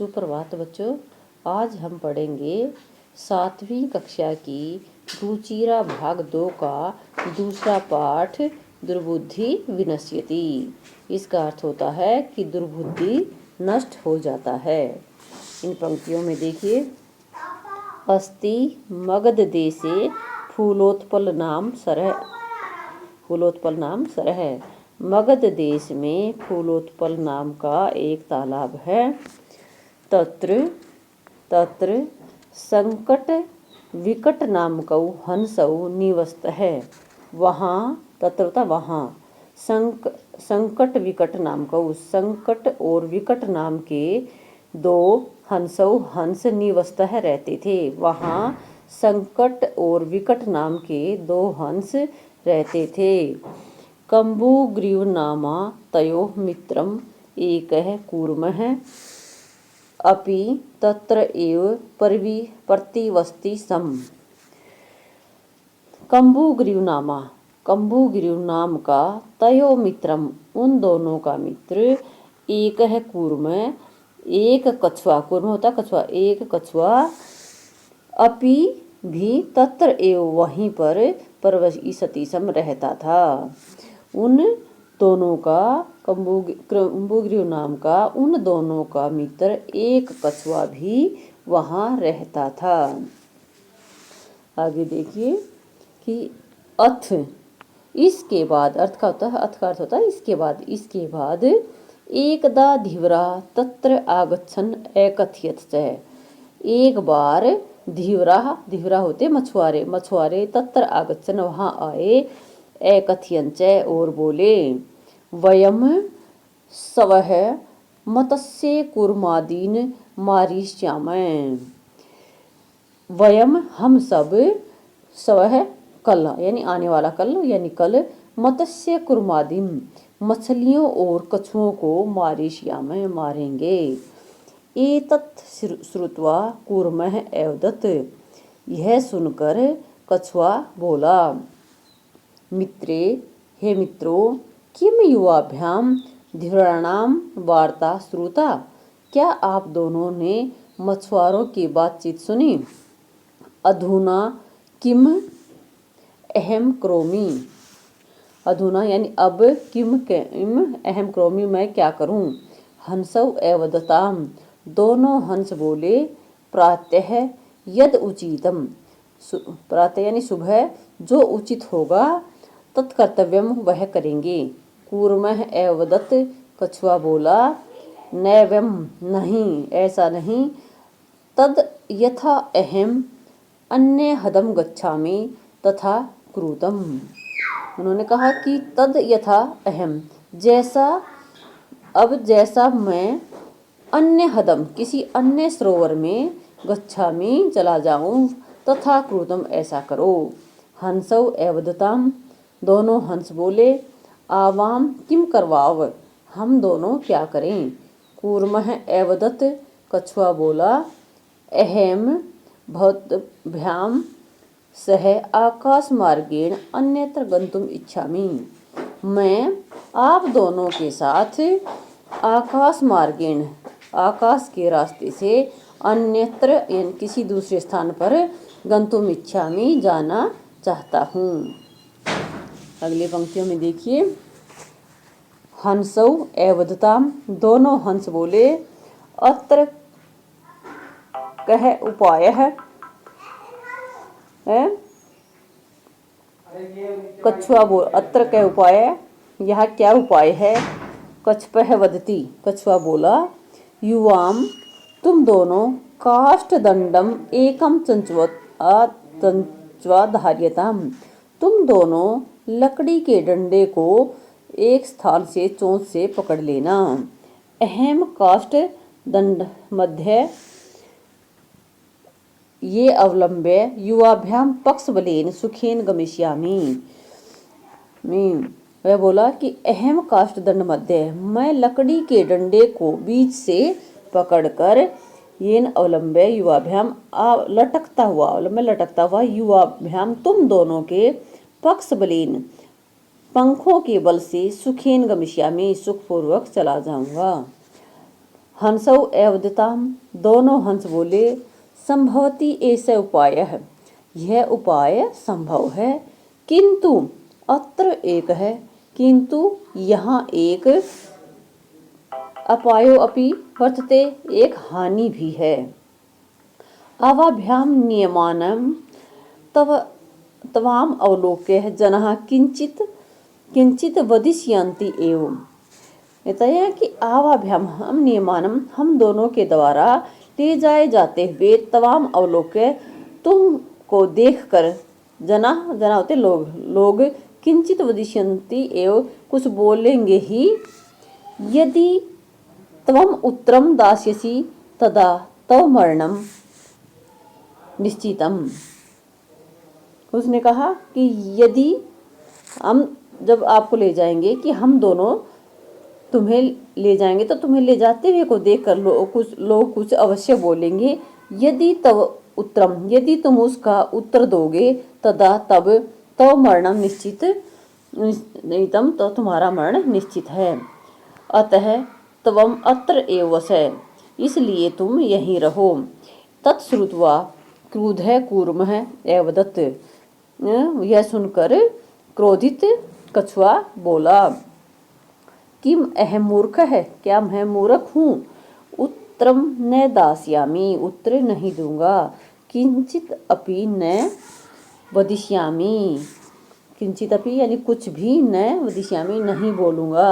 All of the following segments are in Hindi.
सुप्रभात बच्चों। आज हम पढ़ेंगे 7वीं कक्षा की रुचिरा भाग 2 का दूसरा पाठ दुर्बुद्धि विनश्यति। इसका अर्थ होता है कि दुर्बुद्धि नष्ट हो जाता है। इन पंक्तियों में देखिए, अस्ति मगध देशे फूलोत्पल नाम सरह। मगध देश में फूलोत्पल नाम का एक तालाब है। तत्र संकट विकट नामकौ हंसौ निवसत है। वहाँ संकट विकट नामकौ, संकट और विकट नाम के दो हंस निवसतः रहते थे। वहाँ संकट और विकट नाम के दो हंस रहते थे। कंबुग्रीव नामा तयोः मित्रम एकः कूर्मः अपि तत्र एव प्रतिवसति स्म। कंबुग्रीव नाम का तयो मित्रम, उन दोनों का मित्र, एक है कूर्म, एक कछुआ, कूर्म होता कछुआ, एक कछुआ, अपि भी तत्र एव वहीं पर प्रतिवसति स्म रहता था। उन दोनों का कंबुग्रीव नाम का उन दोनों का मित्र एक कछुआ भी वहाँ रहता था। आगे देखिए कि अथ, इसके बाद, अर्थ का अर्थ होता है इसके बाद एकदा धीवरा तत्र आगच्छन् एकथयत् च। एक बार धीवरा होते मछुआरे तत्र आगच्छन् वहाँ आए, एकथयन् च और बोले, वयम स्वः मत्स्य कूर्मादीन मारिष्यामः। वयम हम सब, स्वः कल यानी आने वाला कल, यानी कल, मत्स्य कूर्मादीन मछलियों और कछुओं को मारिष्यामः मारेंगे। एतत् श्रुत्वा कूर्मः एवदत्, यह सुनकर कछुआ बोला, मित्रे, हे मित्रों, किम युवाभ्याम धीवराणाम वार्ता श्रुता, क्या आप दोनों ने मछुआरों की बातचीत सुनी। अधुना किम अहम करोमि, अधुना यानी अब, किम अहम करोमि मैं क्या करूं। हंसौ एवदताम, दोनों हंस बोले, प्रातः यद उचितम, प्रातः यानी सुबह जो उचित होगा, तत्कर्तव्यम वह करेंगे। कूर्मः एवदत्, कछुआ बोला, नैवम नहीं, ऐसा नहीं, तद यथा अहम अन्य हदम गच्छामि तथा क्रूतम। उन्होंने कहा कि तद यथा अहम, जैसा मैं अन्य हदम किसी अन्य सरोवर में गच्छामि चला जाऊं, तथा क्रूतम ऐसा करो। हंसौ एवदताम, दोनों हंस बोले, आवाम किम करवाव, हम दोनों क्या करें। कूर्मः एवदत्, कछुआ बोला, अहम भवद्भ्याम सह आकाश मार्गेण अन्यत्र गंतुम इच्छामि, मैं आप दोनों के साथ आकाश मार्गेण, आकाश के रास्ते से, अन्यत्र यानी किसी दूसरे स्थान पर, गंतुम इच्छामि जाना चाहता हूँ। अगली पंक्तियों में देखिए, हंसौ एवदताम, दोनों हंस बोले, अत्र कह उपायः, कछुआ बोल, अत्र कह उपाय, यह क्या उपाय है। कछपः वदति, कछुआ बोला, युवाम, तुम दोनों, काष्ठ दंडम एकम चंच्वा धार्यताम, तुम दोनों लकड़ी के डंडे को एक स्थान से चोंच से पकड़ लेना। अहम काष्ठ दंड मध्य ये अवलंब्य युवाभ्याम पक्ष बलेन सुखेन गमिष्यामि। वह बोला कि अहम काष्ठ दंड मध्य, मैं लकड़ी के डंडे को बीच से पकड़कर, येन अवलंब्य युवाभ्याम, लटकता हुआ युवाभ्याम तुम दोनों के पक्ष बलेन पंखों के बल से सुखेन गमिष्यामि, सुखपूर्वक चला जाऊंगा। हंसौ एवदताम, दोनों हंस बोले, संभवती ऐसा उपाय है, यह उपाय संभव है, किंतु अत्र एक है, किंतु यहाँ एक अपायो अपि वर्तते, एक हानि भी है। अवाभ्याम नियमानं तव तवाम अवलोक्य जनः किंचित किंचित वदिष्यन्ति एवं। कहता है कि आवाभ्याम हम नियमानम, हम दोनों के द्वारा ले जाए जाते हुए, तवाम अवलोक्य तुमको देखकर, जना जना होते लोग किंचित वदिष्यन्ति एवं कुछ बोलेंगे ही, यदि तवम उत्तरम दास्यसि तदा तव मरणम निश्चितम। उसने कहा कि यदि हम जब आपको ले जाएंगे, कि हम दोनों तुम्हें ले जाएंगे, तो तुम्हें ले जाते हुए को देखकर लोग कुछ अवश्य बोलेंगे, यदि तव उत्तरम, यदि तुम उसका उत्तर दोगे, तदा तब तव मरणम निश्चित नितम, तो तुम्हारा मरण निश्चित है। अतः तवम अत्र एव वसै, इसलिए तुम यहीं रहो। तत्श्रुत्वा क्रुधः कूर्मः एवदत्, यह सुनकर क्रोधित कछुआ बोला, किम अहम मूर्ख है, क्या मैं मूर्ख हूँ, उत्तरम न दास्यामि, उत्तर नहीं दूंगा, किंचित अपि न वदिष्यामि, किंचित अपि यानी कुछ भी, न वदिष्यामि नहीं बोलूँगा।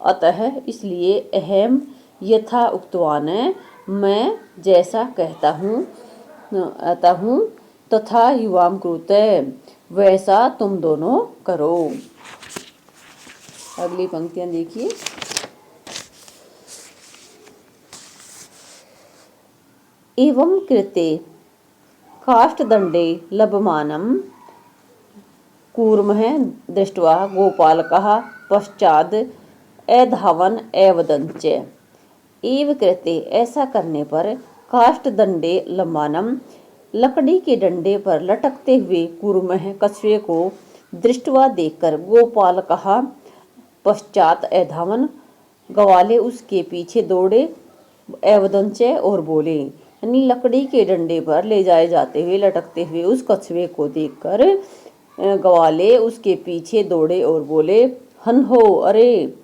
अतः इसलिए अहम यथा उक्तवान, मैं जैसा कहता हूँ तथा युवाम कृते, वैसा तुम दोनों करो। अगली पंक्तियां देखिए। एवं कृते काष्ठदंडे लभमानं कूर्मः दृष्ट्वा गोपालकः पश्चाद अधावन एवदञ्च। एव कृते, ऐसा करने पर, काष्ठदंडे लम्बानम, लकड़ी के डंडे पर लटकते हुए, कूर्मः कछुए को, दृष्टवा देखकर, गोपालकः पश्चात अधावन, ग्वाले उसके पीछे दौड़े, एवदञ्च और बोले, यानी लकड़ी के डंडे पर ले जाए जाते हुए लटकते हुए उस कछुए को देखकर ग्वाले उसके पीछे दौड़े और बोले, हन्हो, अरे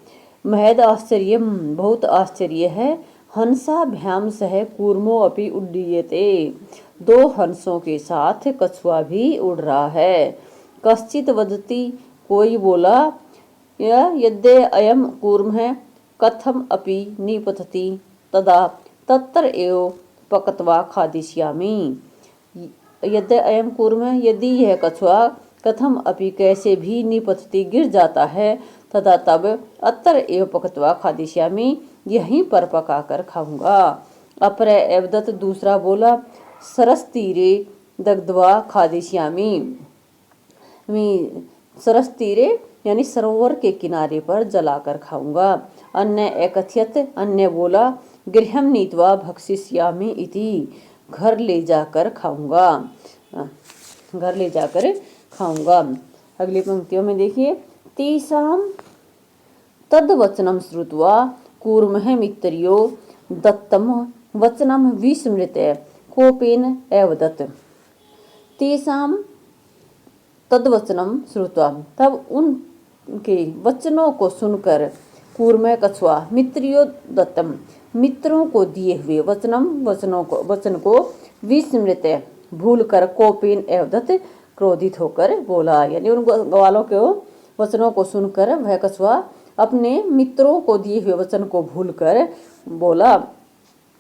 महद आश्चर्यम, बहुत आश्चर्य है, हंसाभ्याम सह कूर्मो अपि उड्डीयते, दो हंसों के साथ कछुआ भी उड़ रहा है। कश्चित वदति, कोई बोला, यद्य अयम कूर्मः कथम अपि निपतति तदा तत्र एव पकत्वा खादिष्यामि। यद्य अयम कूर्मः, यदि यह कछुआ, कथम अपि कैसे भी, निपतति गिर जाता है, तदा तब, अत्र एव पकत्वा खादिष्यामि, यहीं पर पकाकर खाऊंगा। अपर एवदत्त, दूसरा बोला, सरस तीरे दग्ध्वा खादिष्यामि, सरस तीरे यानी सरोवर के किनारे पर जलाकर खाऊंगा। अन्य एकथ्यत, अन्य बोला, गृहम नीत्वा भक्षिष्यामि इति, घर ले जाकर खाऊंगा, घर ले जाकर खाऊंगा। अगली पंक्तियों में देखिए। तेषां तद्वचनं श्रुत्वा कूर्मः मित्र्यो दत्तं वचनं विस्मृत्य कोपेन एवदत्। तेषां तद्वचनं श्रुत्वा, तब उनके वचनों को सुनकर, कूर्मः कछुआ, मित्र्यो दत्तम, मित्रों को दिए हुए, वचन को विस्मृत्य भूल कर, कोपेन एवदत् क्रोधित होकर बोला, यानी उन ग्वालों के वचनों को सुनकर वह कछुआ अपने मित्रों को दिए हुए वचन को भूलकर बोला,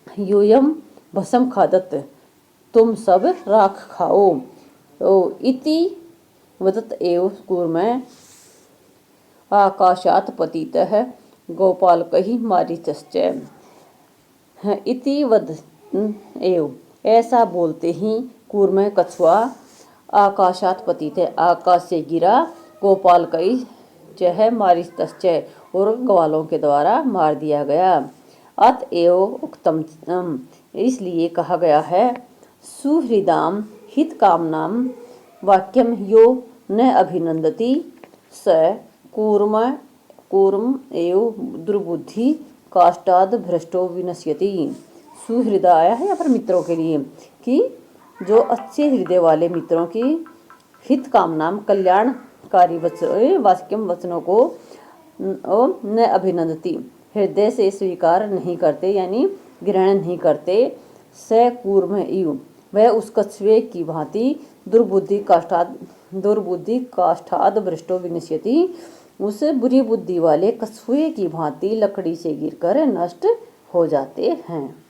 यूयम भस्म खादत, तुम सब राख खाओ। इति वदत एव कूर्मः आकाशात् पतितः गोपालकैः मारीतश्च। इति वद एव, ऐसा बोलते ही कूर्मः कछुआ आकाशात् पतितः, आकाश से गिरा, गोपालकैः च मारीतश्च, और ग्वालों के द्वारा मार दिया गया। अतएव उक्तम, इसलिए कहा गया है, सुहृदाम हित कामनाम वाक्यम यो न अभिनंदति स कूर्म एव दुर्बुद्धि काष्ठाद भ्रष्टो विनश्यति। सुहृदय आया है यहाँ पर मित्रों के लिए कि जो अच्छे हृदय वाले मित्रों की हित कामना कल्याणकारी वाक्यम वचनों को न अभिनंदती, हृदय से स्वीकार नहीं करते यानी ग्रहण नहीं करते। स कूर्म इव, वह उस कछुए की भांति दुर्बुद्धि काष्ठाद भ्रष्टो विनश्यति, उस बुरी बुद्धि वाले कछुए की भांति लकड़ी से गिरकर नष्ट हो जाते हैं।